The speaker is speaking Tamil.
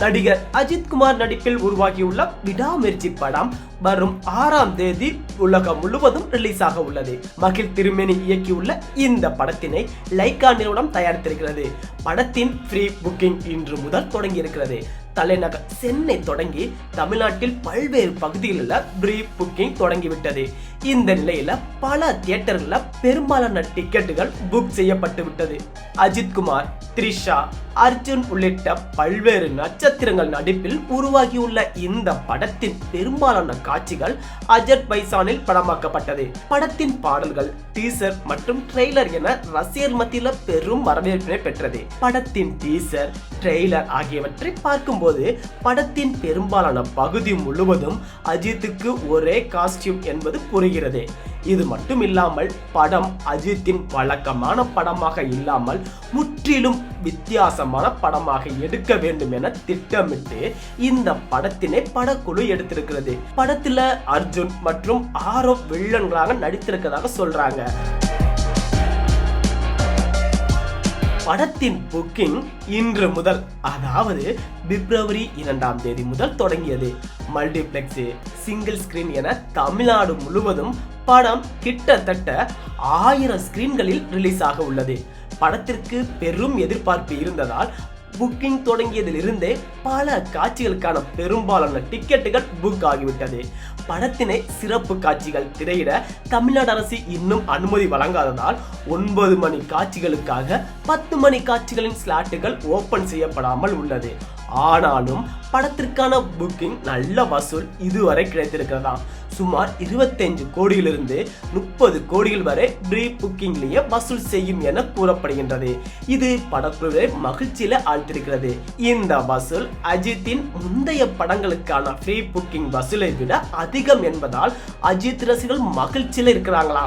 நடிகர் அஜித் குமார் நடிப்பில் உருவாகியுள்ள விடாமுயற்சி படம் வரும் 6ஆம் தேதி உலகம் முழுவதும் ரிலீஸ் ஆக உள்ளது. மகிழ் திருமேனி இயக்கியுள்ள இந்த படத்தினை லைகா நிறுவனம் தயாரித்திருக்கிறது. படத்தின் ஃப்ரீ புக்கிங் இன்று முதல் தொடங்கி இருக்கிறது. தலைநகர் சென்னை தொடங்கி தமிழ்நாட்டில் பல்வேறு பகுதிகளில் ப்ரீ புக்கிங் தொடங்கிவிட்டது. இந்த நிலையில பல தியேட்டர்கள பெரும்பாலான டிக்கெட்டுகள் புக் செய்யப்பட்டு விட்டது. அஜித் குமார், த்ரிஷா, அர்ஜுன் உள்ளிட்ட பல்வேறு நட்சத்திரங்கள் நடிப்பில் உருவாகியுள்ள இந்த படத்தின் பெரும்பாலான காட்சிகள் அஜர்பைசானில் படமாக்கப்பட்டது. படத்தின் பாடல்கள், டீசர் மற்றும் ட்ரெய்லர் என ரசிகர் மத்தியில் பெரும் வரவேற்பினை பெற்றது. படத்தின் டீசர், ட்ரெய்லர் ஆகியவற்றை பார்க்கும்போது படத்தின் பெரும்பாலான பகுதி முழுவதும் அஜித்துக்கு ஒரே காஸ்டியூம் என்பது புரிகிறது. இது மட்டும் இல்லாமல் படம் அஜித்தின் வழக்கமான படமாக இல்லாமல் முற்றிலும் வித்தியாசமான படமாக எடுக்க வேண்டும் என திட்டமிட்டு இந்த படத்தினை படக்குழு எடுத்திருக்கிறது. படத்துல அர்ஜுன் மற்றும் ஆரவ் வில்லன்களாக நடித்திருக்கிறதாக சொல்றாங்க. படத்தின் புக்கிங் இன்று முதல், அதாவது பிப்ரவரி 2ஆம் தேதி முதல் தொடங்கியது. மல்டிபிளெக்ஸ், சிங்கிள் ஸ்கிரீன் என தமிழ்நாடு முழுவதும் படம் கிட்டத்தட்ட 1000 ஸ்கிரீன்களில் ரிலீஸ் ஆக உள்ளது. படத்திற்கு பெரும் எதிர்பார்ப்பு இருந்ததால் புக்கிங் தொடங்கியதிலிருந்தே பல காட்சிகளுக்கான பெரும்பாலான டிக்கெட்டுகள் புக் ஆகிவிட்டது. படத்தினை சிறப்பு காட்சிகள் திரையிட தமிழ்நாடு அரசு இன்னும் அனுமதி வழங்காததால் 9 மணி காட்சிகளுக்காக 10 மணி காட்சிகளின் ஸ்லாட்டுகள் ஓபன் செய்யப்படாமல் உள்ளது. ஆனாலும் படத்திற்கான புக்கிங் நல்ல வசூல் இதுவரை கிடைத்திருக்கிறதா. சுமார் 25 கோடியிலிருந்து 30 கோடிகள் வரை ப்ரீ புக்கிங்லேயே வசூல் செய்யும் என கூறப்படுகின்றது. இது படக்குழுவை மகிழ்ச்சியில ஆழ்த்திருக்கிறது. இந்த வசூல் அஜித்தின் முந்தைய படங்களுக்கான ப்ரீ புக்கிங் வசூலை விட அதிகம் என்பதால் அஜித் ரசிகர்கள் மகிழ்ச்சியில இருக்கிறாங்களா.